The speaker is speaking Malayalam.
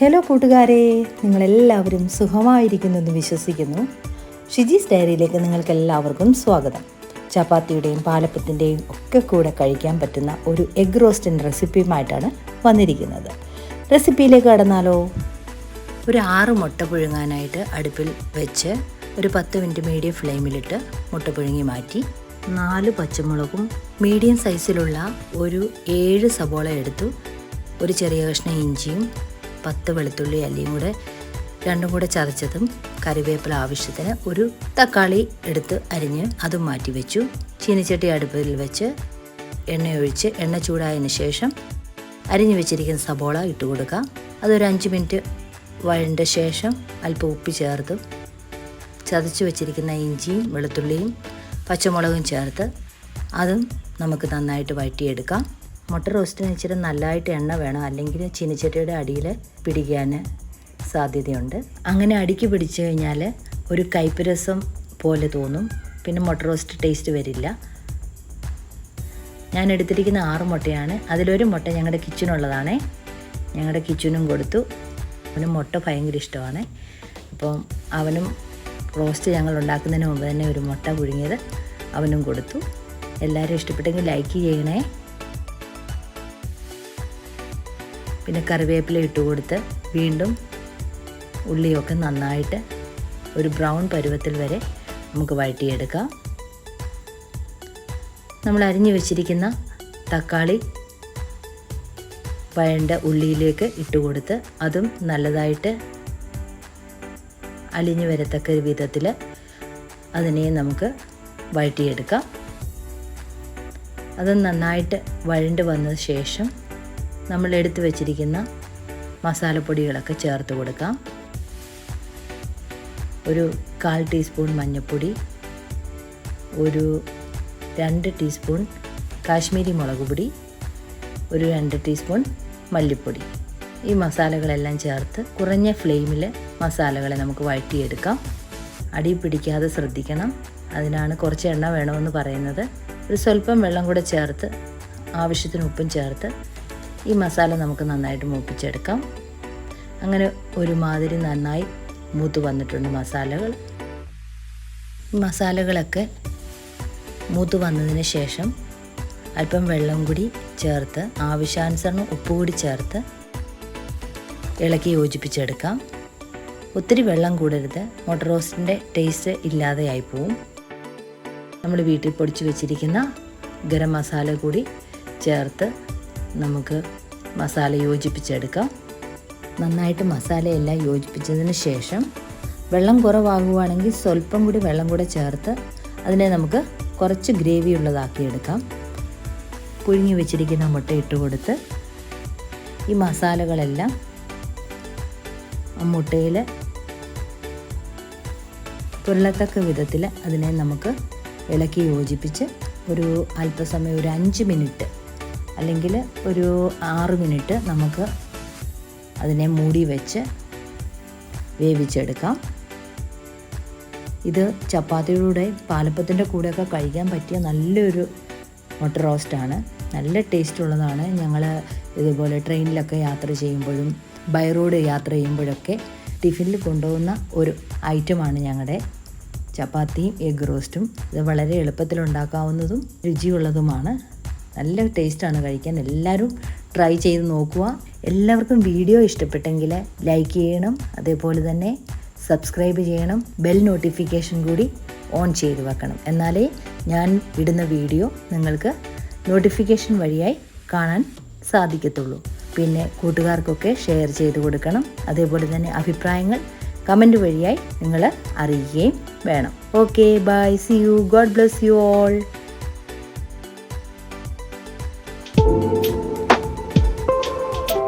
ഹലോ കൂട്ടുകാരെ, നിങ്ങളെല്ലാവരും സുഖമായിരിക്കുന്നെന്ന് വിശ്വസിക്കുന്നു. ഷിജീസ് ഡയറിയിലേക്ക് നിങ്ങൾക്കെല്ലാവർക്കും സ്വാഗതം. ചപ്പാത്തിയുടെയും പാലപ്പത്തിൻ്റെയും ഒക്കെ കൂടെ കഴിക്കാൻ പറ്റുന്ന ഒരു എഗ് റോസ്റ്റിൻ്റെ റെസിപ്പിയുമായിട്ടാണ് വന്നിരിക്കുന്നത്. റെസിപ്പിയിലേക്ക് കടന്നാലോ? ഒരു 6 മുട്ട പുഴുങ്ങാനായിട്ട് അടുപ്പിൽ വെച്ച് ഒരു 10 മിനിറ്റ് മീഡിയം ഫ്ലെയിമിലിട്ട് മുട്ട പുഴുങ്ങി മാറ്റി 4 പച്ചമുളകും മീഡിയം സൈസിലുള്ള ഒരു 7 സബോള എടുത്തു. ഒരു ചെറിയ കഷ്ണം ഇഞ്ചിയും 10 വെളുത്തുള്ളി അല്ലിയും കൂടെ രണ്ടും കൂടെ ചതച്ചതും കറിവേപ്പില ആവശ്യത്തിന് ഒരു തക്കാളി എടുത്ത് അരിഞ്ഞ് അതും മാറ്റി വെച്ചു. ചീനിച്ചട്ടി അടുപ്പിൽ വെച്ച് എണ്ണയൊഴിച്ച് എണ്ണ ചൂടായതിന് ശേഷം അരിഞ്ഞു വെച്ചിരിക്കുന്ന സബോള ഇട്ട് കൊടുക്കാം. അതൊരു 5 മിനിറ്റ് വഴണ്ട ശേഷം അല്പം ഉപ്പ് ചേർത്ത് ചതച്ച് വെച്ചിരിക്കുന്ന ഇഞ്ചിയും വെളുത്തുള്ളിയും പച്ചമുളകും ചേർത്ത് അതും നമുക്ക് നന്നായിട്ട് വഴറ്റിയെടുക്കാം. മുട്ട റോസ്റ്റിന് ഇച്ചിരി നല്ലതായിട്ട് എണ്ണ വേണം, അല്ലെങ്കിൽ ചീനിച്ചട്ടിയുടെ അടിയിൽ പിടിക്കാൻ സാധ്യതയുണ്ട്. അങ്ങനെ അടിക്ക് പിടിച്ചു കഴിഞ്ഞാൽ ഒരു കയ്പ്പ് രസം പോലെ തോന്നും, പിന്നെ മുട്ട റോസ്റ്റ് ടേസ്റ്റ് വരില്ല. ഞാൻ എടുത്തിരിക്കുന്ന 6 മുട്ടയാണ്. അതിലൊരു മുട്ട ഞങ്ങളുടെ കിച്ചനുള്ളതാണ്. ഞങ്ങളുടെ കിച്ചനും കൊടുത്തു. അവനും മുട്ട ഭയങ്കര ഇഷ്ടമാണ്. അപ്പം അവനും റോസ്റ്റ് ഞങ്ങൾ ഉണ്ടാക്കുന്നതിന് മുമ്പ് തന്നെ ഒരു മുട്ട പുഴുങ്ങിയത് അവനും കൊടുത്തു. എല്ലാവരും ഇഷ്ടപ്പെട്ടെങ്കിൽ ലൈക്ക് ചെയ്യണേ. പിന്നെ കറിവേപ്പില ഇട്ട് കൊടുത്ത് വീണ്ടും ഉള്ളിയൊക്കെ നന്നായിട്ട് ഒരു ബ്രൗൺ പരുവത്തിൽ വരെ നമുക്ക് വഴറ്റിയെടുക്കാം. നമ്മൾ അരിഞ്ഞു വെച്ചിരിക്കുന്ന തക്കാളി വഴണ്ട ഉള്ളിയിലേക്ക് ഇട്ട് കൊടുത്ത് അതും നല്ലതായിട്ട് അലിഞ്ഞു വരത്തക്ക വിധത്തിൽ അതിനെ നമുക്ക് വഴറ്റിയെടുക്കാം. അത് നന്നായിട്ട് വഴണ്ട് വന്ന ശേഷം നമ്മൾ എടുത്തു വെച്ചിരിക്കുന്ന മസാലപ്പൊടികളൊക്കെ ചേർത്ത് കൊടുക്കാം. ഒരു 1/4 ടീസ്പൂൺ മഞ്ഞൾപ്പൊടി, ഒരു 2 ടീസ്പൂൺ കാശ്മീരി മുളക് പൊടി, ഒരു 2 ടീസ്പൂൺ മല്ലിപ്പൊടി. ഈ മസാലകളെല്ലാം ചേർത്ത് കുറഞ്ഞ ഫ്ലെയിമിൽ മസാലകളെ നമുക്ക് വഴറ്റിയെടുക്കാം. അടി പിടിക്കാതെ ശ്രദ്ധിക്കണം, അതിനാണ് കുറച്ച് എണ്ണ വേണമെന്ന് പറയുന്നത്. ഒരു സ്വല്പം വെള്ളം കൂടെ ചേർത്ത് ആവശ്യത്തിന് ഉപ്പും ചേർത്ത് ഈ മസാല നമുക്ക് നന്നായിട്ട് മൂപ്പിച്ചെടുക്കാം. അങ്ങനെ ഒരുമാതിരി നന്നായി മൂത്ത് വന്നിട്ടുണ്ട് മസാലകൾ. മസാലകളൊക്കെ മൂത്ത് വന്നതിന് ശേഷം അല്പം വെള്ളം കൂടി ചേർത്ത് ആവശ്യാനുസരണം ഉപ്പ് കൂടി ചേർത്ത് ഇളക്കി യോജിപ്പിച്ചെടുക്കാം. ഒത്തിരി വെള്ളം കൂടരുത്, മുട്ട റോസ്റ്റിൻ്റെ ടേസ്റ്റ് ഇല്ലാതെയായി പോവും. നമ്മൾ വീട്ടിൽ പൊടിച്ച് വെച്ചിരിക്കുന്ന ഗരം മസാല കൂടി ചേർത്ത് നമുക്ക് മസാല യോജിപ്പിച്ചെടുക്കാം. നന്നായിട്ട് മസാലയെല്ലാം യോജിപ്പിച്ചതിന് ശേഷം വെള്ളം കുറവാകുവാണെങ്കിൽ സ്വല്പം കൂടി വെള്ളം കൂടെ ചേർത്ത് അതിനെ നമുക്ക് കുറച്ച് ഗ്രേവി ഉള്ളതാക്കിയെടുക്കാം. പുഴുങ്ങി വെച്ചിരിക്കുന്ന മുട്ട ഇട്ട് കൊടുത്ത് ഈ മസാലകളെല്ലാം ആ മുട്ടയിൽ പുരളത്തക്ക വിധത്തിൽ അതിനെ നമുക്ക് ഇളക്കി യോജിപ്പിച്ച് ഒരു അല്പസമയം ഒരു 5 മിനിറ്റ് അല്ലെങ്കിൽ ഒരു 6 മിനിറ്റ് നമുക്ക് അതിനെ മൂടി വെച്ച് വേവിച്ചെടുക്കാം. ഇത് ചപ്പാത്തിയുടെ പാലപ്പത്തിൻ്റെ കൂടെയൊക്കെ കഴിക്കാൻ പറ്റിയ നല്ലൊരു മുട്ട റോസ്റ്റാണ്. നല്ല ടേസ്റ്റ് ഉള്ളതാണ്. ഞങ്ങൾ ഇതുപോലെ ട്രെയിനിലൊക്കെ യാത്ര ചെയ്യുമ്പോഴും ബൈ റോഡ് യാത്ര ചെയ്യുമ്പോഴൊക്കെ ടിഫിനിൽ കൊണ്ടുപോകുന്ന ഒരു ഐറ്റമാണ് ഞങ്ങളുടെ ചപ്പാത്തിയും എഗ് റോസ്റ്റും. ഇത് വളരെ എളുപ്പത്തിലുണ്ടാക്കാവുന്നതും രുചിയുള്ളതുമാണ്. നല്ല ടേസ്റ്റാണ് കഴിക്കാൻ. എല്ലാവരും ട്രൈ ചെയ്ത് നോക്കുക. എല്ലാവർക്കും വീഡിയോ ഇഷ്ടപ്പെട്ടെങ്കിൽ ലൈക്ക് ചെയ്യണം, അതേപോലെ തന്നെ സബ്സ്ക്രൈബ് ചെയ്യണം. ബെൽ നോട്ടിഫിക്കേഷൻ കൂടി ഓൺ ചെയ്ത് വെക്കണം, എന്നാലേ ഞാൻ ഇടുന്ന വീഡിയോ നിങ്ങൾക്ക് നോട്ടിഫിക്കേഷൻ വഴിയായി കാണാൻ സാധിക്കത്തുള്ളൂ. പിന്നെ കൂട്ടുകാർക്കൊക്കെ ഷെയർ ചെയ്ത് കൊടുക്കണം. അതേപോലെ തന്നെ അഭിപ്രായങ്ങൾ കമൻറ്റ് വഴിയായി നിങ്ങൾ അറിയിക്കുകയും വേണം. Okay, bye, see you, God bless you all.